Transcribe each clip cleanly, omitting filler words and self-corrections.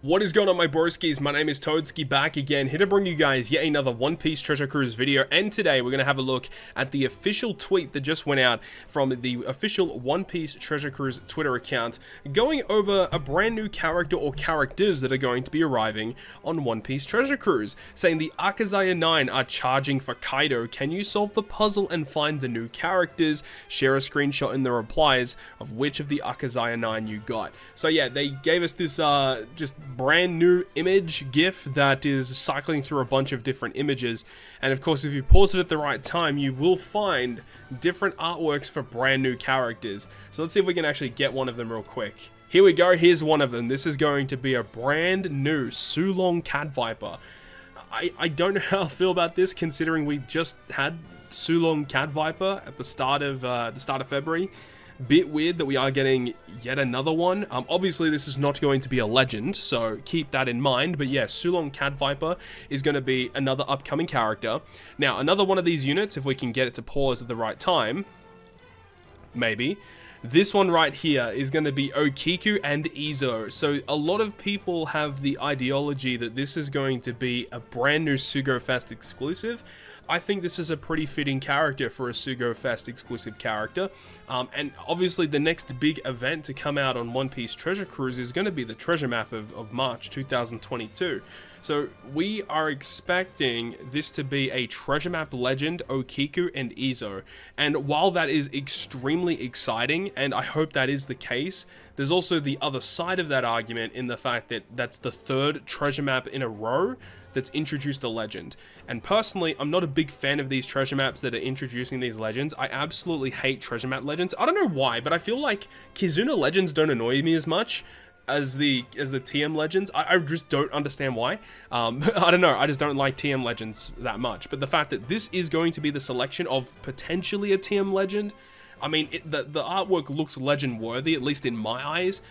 What is going on, my broskiis? My name is Toadskii, back again, here to bring you guys yet another One Piece Treasure Cruise video, and today we're going to have a look at the official tweet that just went out from the official One Piece Treasure Cruise Twitter account, going over a brand new character or characters that are going to be arriving on One Piece Treasure Cruise, saying the Akazaya 9 are charging for Kaido. Can you solve the puzzle and find the new characters? Share a screenshot in the replies of which of the Akazaya 9 you got. So yeah, they gave us this just brand new image GIF that is cycling through a bunch of different images, and of course if you pause it at the right time you will find different artworks for brand new characters. So let's see if we can actually get one of them real quick. Here we go, here's one of them. This is going to be a brand new Sulong Cat Viper. I don't know how I feel about this, considering we just had Sulong Cat Viper at the start of February. Bit weird that we are getting yet another one. Obviously this is not going to be a legend, so keep that in mind. But yeah, Sulong Cat Viper is going to be another upcoming character. Now, another one of these units, if we can get it to pause at the right time, maybe. This one right here is going to be Okiku and Izo. So a lot of people have the ideology that this is going to be a brand new Sugo-Fest exclusive. I think this is a pretty fitting character for a Sugo-Fest exclusive character. And obviously the next big event to come out on One Piece Treasure Cruise is going to be the treasure map of March 2022. So we are expecting this to be a treasure map legend, Okiku and Izo. And while that is extremely exciting, and I hope that is the case, there's also the other side of that argument in the fact that that's the third treasure map in a row that's introduced a legend. And personally, I'm not a big fan of these treasure maps that are introducing these legends. I absolutely hate treasure map legends. I don't know why, but I feel like Kizuna legends don't annoy me as much as the TM legends. I just don't understand why. I don't know, I just don't like TM legends that much. But the fact that this is going to be the selection of potentially a TM legend, I mean, the artwork looks legend worthy, at least in my eyes.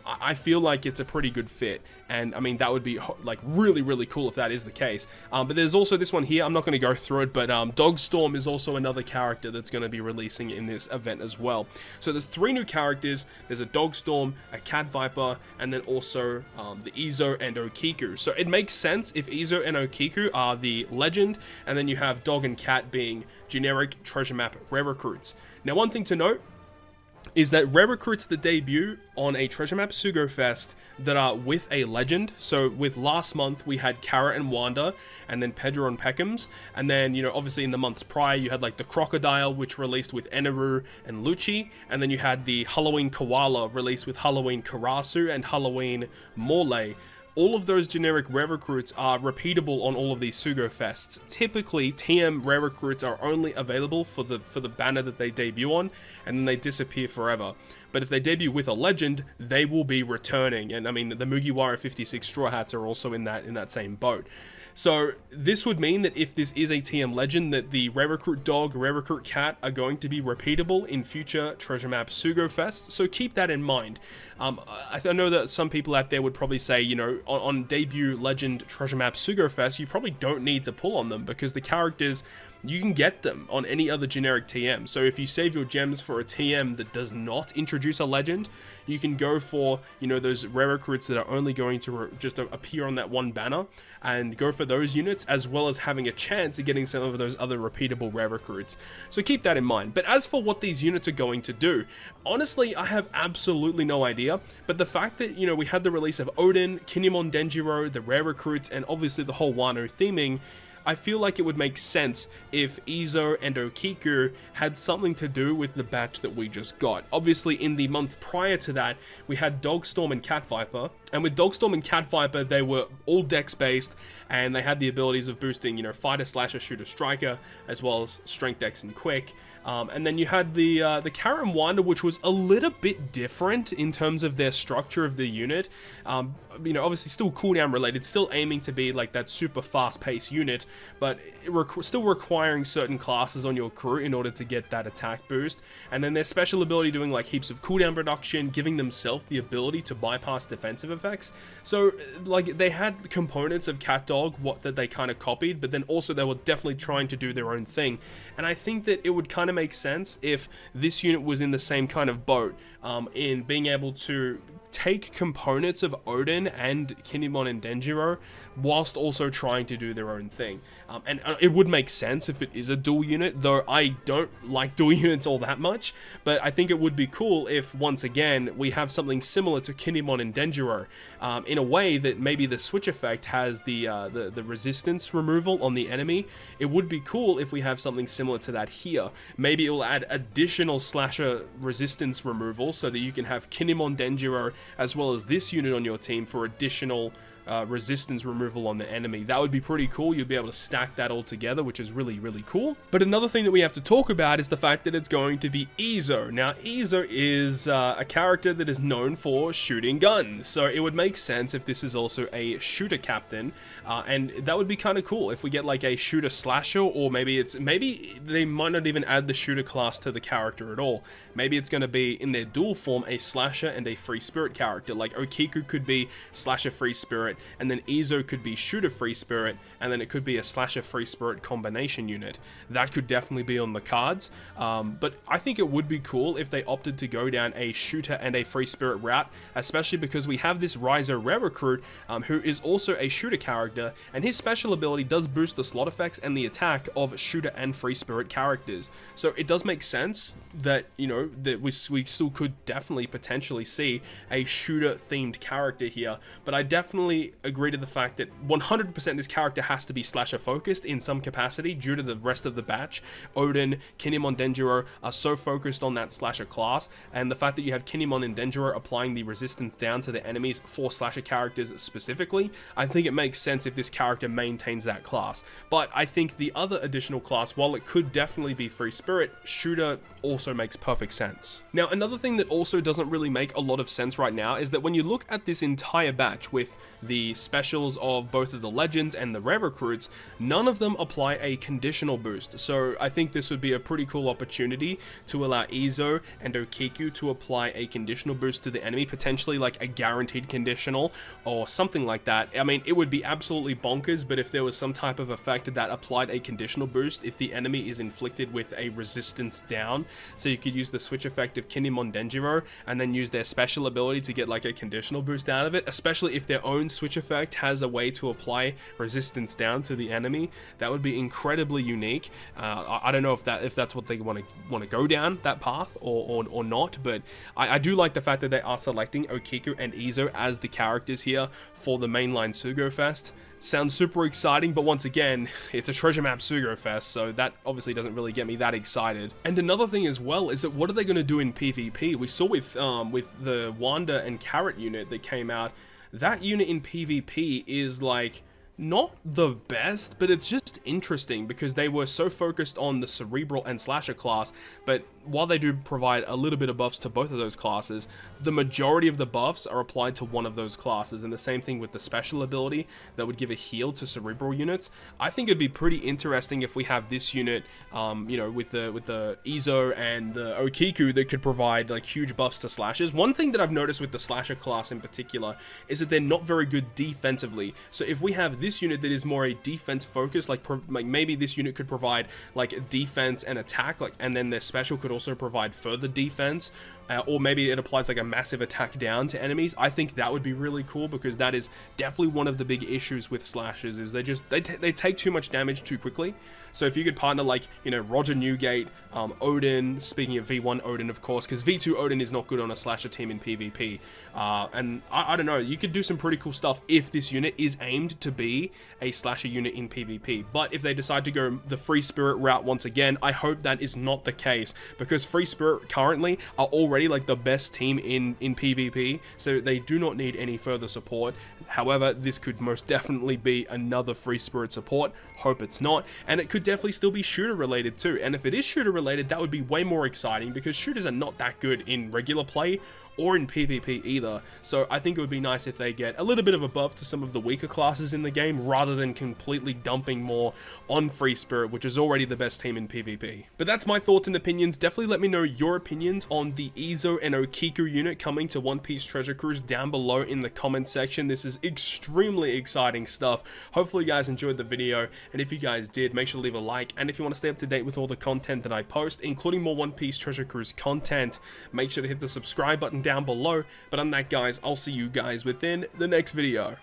I feel like it's a pretty good fit, and I mean that would be like really cool if that is the case. But there's also this one here. I'm not going to go through it, but Dogstorm is also another character that's going to be releasing in this event as well. So there's 3 new characters. There's a Dogstorm, a Cat Viper, and then also the Izo and Okiku. So it makes sense if Izo and Okiku are the legend, and then you have Dog and Cat being generic treasure map rare recruits. Now, one thing to note is that rare recruits that debut on a treasure map Sugo-Fest that are with a legend. So with last month we had Kara and Wanda, and then Pedro and Peckhams, and then, you know, obviously in the months prior you had like the Crocodile, which released with Eneru and Lucci, and then you had the Halloween Koala released with Halloween Karasu and Halloween Morley. All of those generic rare recruits are repeatable on all of these Sugo-Fests. Typically, TM rare recruits are only available for the banner that they debut on, and then they disappear forever. But if they debut with a legend, they will be returning. And I mean, the Mugiwara 56 Straw Hats are also in that same boat. So this would mean that if this is a TM legend, that the rare recruit Dog, rare recruit Cat are going to be repeatable in future treasure map Sugo-Fest. So keep that in mind. I know that some people out there would probably say, you know, on debut legend treasure map Sugo-Fest, you probably don't need to pull on them because the characters, you can get them on any other generic TM. So if you save your gems for a TM that does not introduce a legend, you can go for, you know, those rare recruits that are only going to just appear on that one banner, and go for those units, as well as having a chance of getting some of those other repeatable rare recruits. So keep that in mind. But as for what these units are going to do, honestly, I have absolutely no idea. But the fact that, you know, we had the release of Odin, Kinemon Denjiro, the rare recruits, and obviously the whole Wano theming, I feel like it would make sense if Izo and Okiku had something to do with the batch that we just got. Obviously, in the month prior to that, we had Dogstorm and Cat Viper, and with Dogstorm and Cat Viper, they were all dex-based, and they had the abilities of boosting, you know, Fighter, Slasher, Shooter, Striker, as well as Strength, Dex, and Quick. And then you had the Kara and Wanda, which was a little bit different in terms of their structure of the unit. You know, obviously still cooldown related, still aiming to be like that super fast-paced unit, but still requiring certain classes on your crew in order to get that attack boost. And then their special ability doing like heaps of cooldown reduction, giving themselves the ability to bypass defensive effects. So like they had components of Cat Dog that they kind of copied, but then also they were definitely trying to do their own thing. And I think that it would kind of make sense if this unit was in the same kind of boat, in being able to take components of Odin and Kinemon and Denjiro whilst also trying to do their own thing. And it would make sense if it is a dual unit, though I don't like dual units all that much, but I think it would be cool if, once again, we have something similar to Kinemon and Denjiro, in a way that maybe the switch effect has the resistance removal on the enemy. It would be cool if we have something similar to that here. Maybe it will add additional slasher resistance removal so that you can have Kinemon Denjiro as well as this unit on your team for additional resistance removal on the enemy. That would be pretty cool. You'll be able to stack that all together, which is really, really cool. But another thing that we have to talk about is the fact that it's going to be Izo. Now, Izo is a character that is known for shooting guns, so it would make sense if this is also a shooter captain, and that would be kind of cool if we get like a shooter slasher, or maybe they might not even add the shooter class to the character at all. Maybe it's going to be in their dual form a slasher and a free spirit character. Like Okiku could be slasher free spirit, and then Izo could be shooter free spirit, and then it could be a slasher free spirit combination unit. That could definitely be on the cards, but I think it would be cool if they opted to go down a shooter and a free spirit route, especially because we have this Rizo rare recruit who is also a shooter character, and his special ability does boost the slot effects and the attack of shooter and free spirit characters. So it does make sense that, you know, that we still could definitely potentially see a shooter themed character here, but I definitely agree to the fact that 100% this character has to be slasher focused in some capacity due to the rest of the batch. Odin, Kinemon, Denjiro are so focused on that slasher class, and the fact that you have Kinemon and Denjiro applying the resistance down to the enemies for slasher characters specifically, I think it makes sense if this character maintains that class. But I think the other additional class, while it could definitely be free spirit, shooter also makes perfect sense. Now, another thing that also doesn't really make a lot of sense right now is that when you look at this entire batch with the specials of both of the legends and the rare recruits, none of them apply a conditional boost. So I think this would be a pretty cool opportunity to allow Izo and Okiku to apply a conditional boost to the enemy, potentially like a guaranteed conditional or something like that. I mean, it would be absolutely bonkers, but if there was some type of effect that applied a conditional boost if the enemy is inflicted with a resistance down, so you could use the switch effect of Kinemon Denjiro and then use their special ability to get like a conditional boost out of it, especially if their own switch effect has a way to apply resistance down to the enemy. That would be incredibly unique. I don't know if that's what they want to go down that path or not, but I do like the fact that they are selecting Okiku and Izo as the characters here for the mainline Sugo-Fest. Sounds super exciting, but once again, it's a treasure map Sugo-Fest, so that obviously doesn't really get me that excited. And another thing as well is that what are they going to do in PvP? We saw with the Wanda and Carrot unit that came out, that unit in PvP is like not the best, but it's just interesting because they were so focused on the cerebral and slasher class, but while they do provide a little bit of buffs to both of those classes, the majority of the buffs are applied to one of those classes, and the same thing with the special ability that would give a heal to cerebral units. I think it'd be pretty interesting if we have this unit, you know, with the Izo and the Okiku that could provide like huge buffs to slashers. One thing that I've noticed with the slasher class in particular is that they're not very good defensively. So if we have this unit that is more a defense focus, like maybe this unit could provide like defense and attack, like, and then their special could also provide further defense, or maybe it applies like a massive attack down to enemies. I think that would be really cool because that is definitely one of the big issues with slashers is they take too much damage too quickly. So if you could partner like, you know, Roger Newgate, Odin, speaking of V1 Odin of course, because V2 Odin is not good on a slasher team in PvP, and I don't know, you could do some pretty cool stuff if this unit is aimed to be a slasher unit in PvP. But if they decide to go the free spirit route once again, I hope that is not the case, because free spirit currently are already like the best team in PvP, so they do not need any further support. However, this could most definitely be another free spirit support. Hope it's not, and it could definitely still be shooter related too. And if it is shooter related, that would be way more exciting because shooters are not that good in regular play or in PvP either. So I think it would be nice if they get a little bit of a buff to some of the weaker classes in the game rather than completely dumping more on Free Spirit, which is already the best team in PvP. But that's my thoughts and opinions. Definitely let me know your opinions on the Izo and Okiku unit coming to One Piece Treasure Cruise down below in the comment section. This is extremely exciting stuff. Hopefully you guys enjoyed the video, and if you guys did, make sure to leave a like, and if you want to stay up to date with all the content that I post, including more One Piece Treasure Cruise content, make sure to hit the subscribe button down below. But on that, guys, I'll see you guys within the next video.